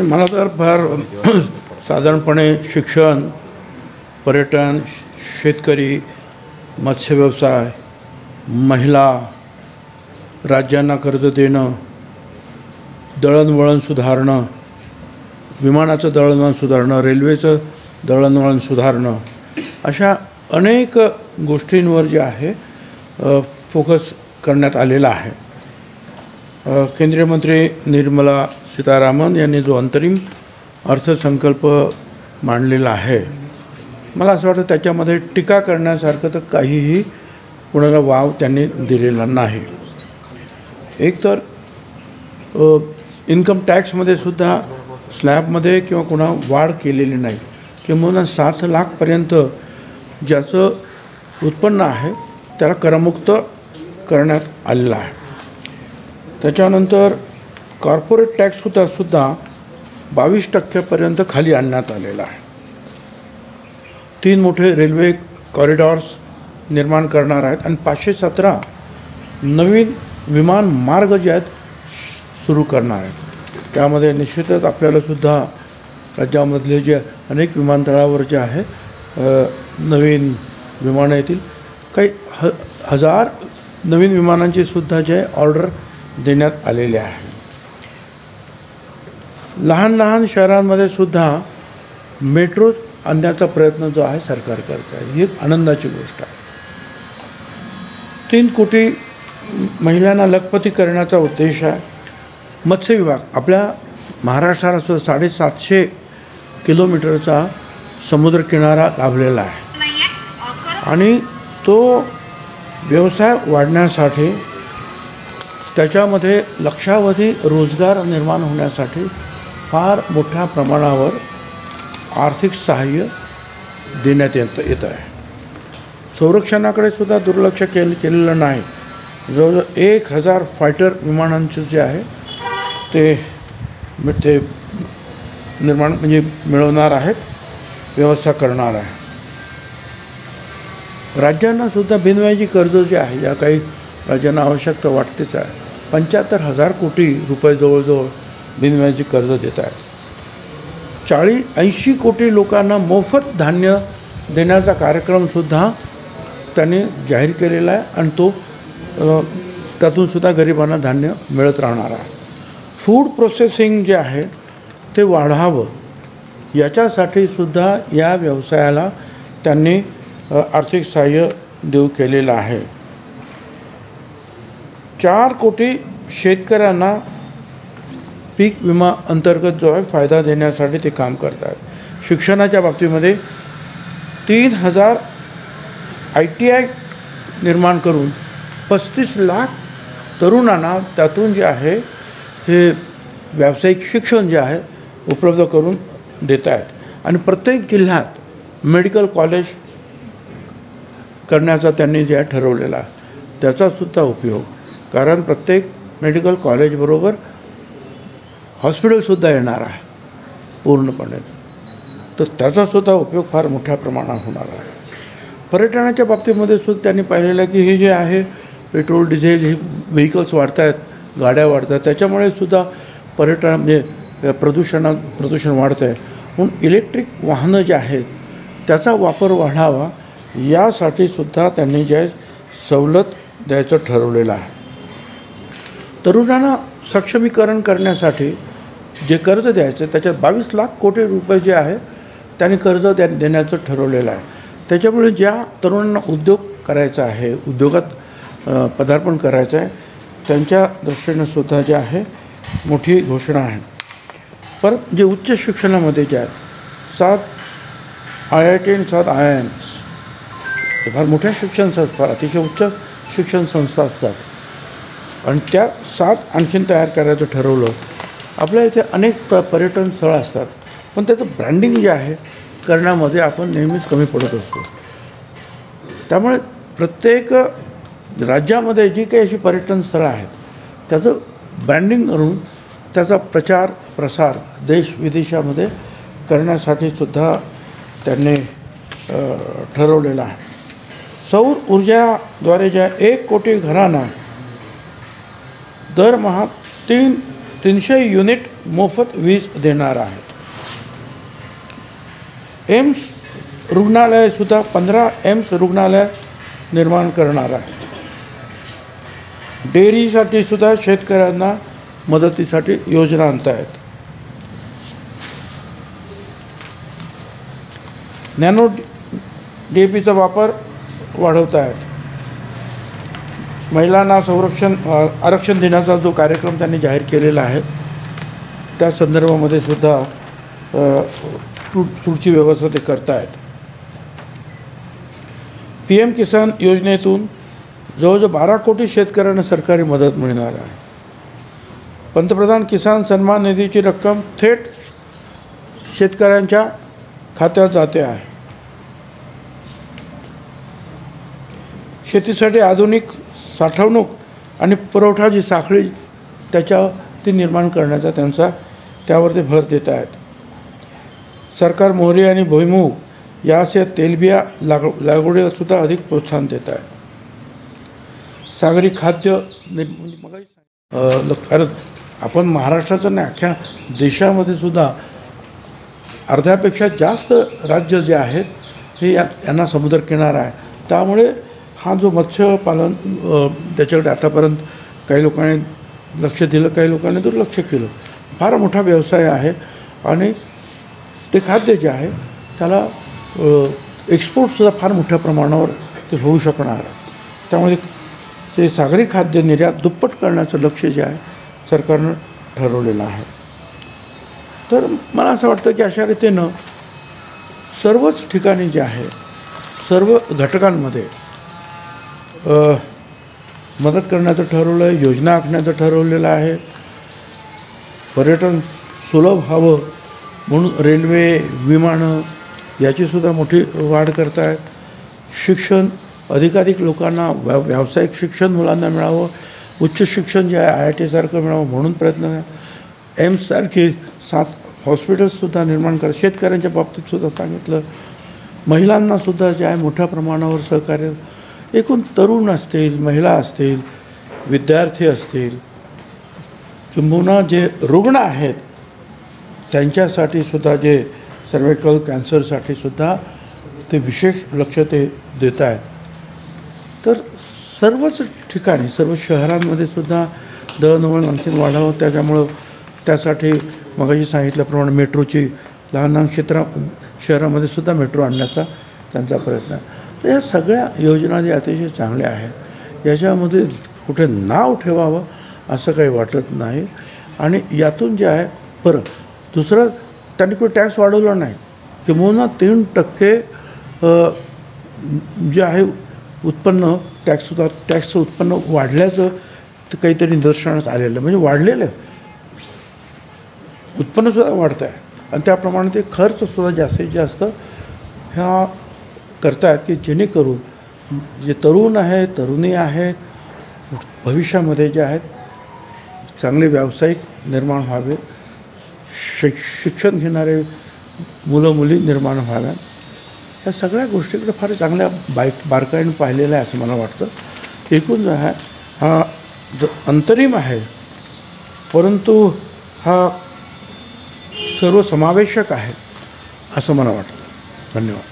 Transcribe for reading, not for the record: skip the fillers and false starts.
मला तर फार साधारणपणे शिक्षण, पर्यटन, शेतकरी, मत्स्यव्यवसाय, महिला, राज्यांना कर्ज देणं, दळणवळण सुधारणं, विमानाचं दळणवळण सुधारणं, रेल्वेचं दळणवळण सुधारणं, अशा अनेक गोष्टींवर जे आहे फोकस करण्यात आलेला आहे. केंद्रीय मंत्री निर्मला सीतारामन यांनी जो अंतरिम अर्थसंकल्प मांडलेला आहे, मला असं वाटतं त्याच्यामध्ये टीका करण्यासारखं तर काहीही कोणाला वाव त्यांनी दिलेला नाही. एक तर इन्कम टॅक्समध्ये सुद्धा स्लॅबमध्ये किंवा कोणा वाढ केलेली नाही, किंवा 7 लाखपर्यंत ज्याचं उत्पन्न आहे त्याला करमुक्त करण्यात आलेलं आहे. त्याच्यानंतर कॉर्पोरेट टॅक्ससुद्धा 22% खाली आणण्यात आलेला आहे. 3 मोठे रेल्वे कॉरिडॉर्स निर्माण करणार आहेत आणि 517 नवीन विमान मार्ग जे आहेत सुरू करणार आहेत. त्यामध्ये निश्चितच आपल्यालासुद्धा राज्यामधले जे अनेक विमानतळावर जे आहे नवीन विमानं येतील. काही हजार नवीन विमानांची सुद्धा जे ऑर्डर देण्यात आलेले आहे. लहान लहान शहरांमध्ये सुद्धा मेट्रो आणण्याचा प्रयत्न जो आहे सरकार करत आहे. ही एक आनंदाची गोष्ट आहे. 3 कोटी महिलांना लखपती करण्याचा उद्देश आहे. मत्स्य विभाग आपल्या महाराष्ट्राला सुद्धा 750 किलोमीटरचा समुद्रकिनारा लाभलेला आहे आणि तो व्यवसाय वाढण्यासाठी त्याच्यामध्ये लक्षावधी रोजगार निर्माण होण्यासाठी फार मोठ्या प्रमाणावर आर्थिक सहाय्य देण्यात येत आहे. संरक्षणाकडे सुद्धा दुर्लक्ष केलेलं नाही. जवळजवळ 1000 फायटर विमानांचं जे आहे ते निर्माण मिळवणार आहेत, व्यवस्था करणार आहे. राज्यांना सुद्धा बिनव्याजी कर्ज जे आहे, या काही राज्यांना आवश्यकता वाटतेच आहे, 75,000 कोटी रुपये जवळजवळ बिनव्याजी कर्ज देत आहेत. 80 कोटी लोकांना मोफत धान्य देण्याचा कार्यक्रमसुद्धा त्यांनी जाहीर केलेला आहे आणि तो त्यातूनसुद्धा गरिबांना धान्य मिळत राहणार आहे. फूड प्रोसेसिंग जे आहे ते वाढावं, याच्यासाठी सुद्धा या व्यवसायाला त्यांनी आर्थिक सहाय्य देऊ केलेलं आहे. 4 कोटी शेतकऱ्यांना पीक विमा अंतर्गत जो आहे फायदा देण्यासाठी ते काम करत आहेत. शिक्षणाच्या बाबतीमध्ये 3000 ITI निर्माण करून 35 लाख तरुणांना त्यातून जे आहे हे व्यावसायिक शिक्षण जे आहे उपलब्ध करून देत आहेत. आणि प्रत्येक जिल्ह्यात मेडिकल कॉलेज करण्याचा त्यांनी जे आहे ठरवलेला आहे. त्याचासुद्धा उपयोग, कारण प्रत्येक मेडिकल कॉलेजबरोबर हॉस्पिटलसुद्धा येणार आहे पूर्णपणे, तर त्याचासुद्धा उपयोग फार मोठ्या प्रमाणात होणार आहे. पर्यटनाच्या बाबतीमध्ये सुद्धा त्यांनी पाहिलेलं आहे की हे जे आहे पेट्रोल डिझेल हे व्हेकल्स वाढत आहेत, गाड्या वाढतात, त्याच्यामुळे सुद्धा पर्यटन प्रदूषण वाढतं आहे. म्हणून इलेक्ट्रिक वाहनं जे आहेत त्याचा वापर वाढावा, यासाठी सुद्धा त्यांनी जे सवलत द्यायचं ठरवलेलं आहे. तरुणांना सक्षमीकरण करण्यासाठी जे कर्ज द्यायचं त्याच्यात 22 लाख कोटी रुपये जे आहे त्यांनी कर्ज देण्याचं ठरवलेलं आहे. त्याच्यामुळे ज्या तरुणांना उद्योग करायचा आहे, उद्योगात पदार्पण करायचं आहे, त्यांच्या दृष्टीनं सुद्धा जे आहे मोठी घोषणा आहे. परत जे उच्च शिक्षणामध्ये जे आहेत 7 IIT आणि 7 IIMs हे फार मोठ्या शिक्षण संस्था, अतिशय उच्च शिक्षण संस्था असतात आणि त्या 7 आणखीन तयार करायचं ठरवलं. आपल्या इथे अनेक पर्यटन स्थळं असतात, पण त्याचं ब्रँडिंग जे आहे करण्यामध्ये आपण नेहमीच कमी पडत असतो. त्यामुळे प्रत्येक राज्यामध्ये जी काही अशी पर्यटन स्थळं आहेत त्याचं ब्रँडिंग करून त्याचा प्रचार प्रसार देश विदेशामध्ये करण्यासाठी सुद्धा त्यांनी ठरवलेलं आहे. सौर ऊर्जाद्वारे ज्या 1 कोटी घरांना दरमहा 300 युनिट मोफत वीज देणार आहेत. एम्स रुग्णालयसुद्धा 15 एम्स रुग्णालय निर्माण करणार आहे. डेअरीसाठी सुद्धा शेतकऱ्यांना मदतीसाठी योजना आणतायत. नॅनो DAPचा वापर वाढवत आहेत. महिलांना आरक्षण देण्याचा जो कार्यक्रम त्यांनी जाहीर केलेला आहे त्या संदर्भामध्ये सुद्धा पुढची व्यवस्था ते करतायत. PM किसान योजनेतून जवळजवळ 12 कोटी शेतकऱ्यांना सरकारी मदत मिळणार आहे. पंतप्रधान किसान सन्मान निधीची रक्कम थेट शेतकऱ्यांच्या खात्यात जाते आहे. शेतीसाठी आधुनिक साठवणूक आणि पुरवठा जी साखळी ते निर्माण करण्याचा त्यावरती भर देत आहेत. सरकार मोहरी आणि भुईमूग याचे तेलबिया लागवडीला सुद्धा अधिक प्रोत्साहन देत आहे. सागरी खाद्य कारण आपण महाराष्ट्राचं नाही अख्ख्या देशामध्ये सुद्धा अर्ध्यापेक्षा जास्त राज्य जे आहेत हे यांना समुद्रकिनारा आहे. त्यामुळे हा जो मत्स्यपालन त्याच्याकडे आतापर्यंत काही लोकांनी लक्ष दिलं, काही लोकांनी दुर्लक्ष केलं. फार मोठा व्यवसाय आहे आणि ते खाद्य जे आहे त्याला एक्सपोर्टसुद्धा फार मोठ्या प्रमाणावर ते होऊ शकणार आहे. त्यामुळे ते सागरी खाद्य निर्यात दुप्पट करण्याचं लक्ष जे आहे सरकारनं ठरवलेलं आहे. तर मला असं वाटतं की अशा रीतीनं सर्वच ठिकाणी जे आहे सर्व घटकांमध्ये मदत करण्याचं ठरवलं आहे, योजना आखण्याचं ठरवलेलं आहे. पर्यटन सुलभ व्हावं म्हणून रेल्वे, विमानं याचीसुद्धा मोठी वाढ करत आहेत. शिक्षण अधिकाधिक लोकांना व्यावसायिक शिक्षण मुलांना मिळावं, उच्च शिक्षण जे आहे IIT सारखं मिळावं म्हणून प्रयत्न आहे. एम्ससारखी 7 हॉस्पिटल्ससुद्धा निर्माण करत. शेतकऱ्यांच्या बाबतीतसुद्धा सांगितलं. महिलांनासुद्धा जे आहे मोठ्या प्रमाणावर सहकार्य. एकूण तरुण असतील, महिला असतील, विद्यार्थी असतील किंबहुना जे रुग्ण आहेत त्यांच्यासाठी सुद्धा जे सर्व्हायकल कॅन्सरसाठी सुद्धा ते विशेष लक्ष ते देत आहेत. तर सर्वच ठिकाणी सर्व शहरांमध्ये सुद्धा दळणवळण आणखी वाढावं. त्यासाठी मगाशी सांगितल्याप्रमाणे मेट्रोची लहान शहरामध्ये सुद्धा मेट्रो आणण्याचा त्यांचा प्रयत्न आहे. तर या सगळ्या योजना ज्या अतिशय चांगल्या आहेत याच्यामध्ये कुठे नाव ठेवावं असं काही वाटत नाही. आणि यातून जे आहे दुसरं त्यांनी कुठे टॅक्स वाढवला नाही. किंबहुना 3% जे आहे उत्पन्न टॅक्सचं उत्पन्न वाढल्याचं तर काहीतरी निदर्शनास आलेलं म्हणजे वाढलेलं उत्पन्नसुद्धा वाढतं आहे. आणि त्याप्रमाणे ते खर्चसुद्धा जास्तीत जास्त ह्या करतायत की जेणेकरून जे तरुण आहे, तरुणी आहेत, भविष्यामध्ये जे आहेत चांगले व्यावसायिक निर्माण व्हावे, शिक्षण घेणारे मुलं मुली निर्माण व्हाव्या. या सगळ्या गोष्टीकडे फार चांगल्या बारकाईने पाहिलेलं आहे असं मला वाटतं. एकूण जो आहे हा जो अंतरिम आहे परंतु हा सर्वसमावेशक आहे असं मला वाटतं. धन्यवाद.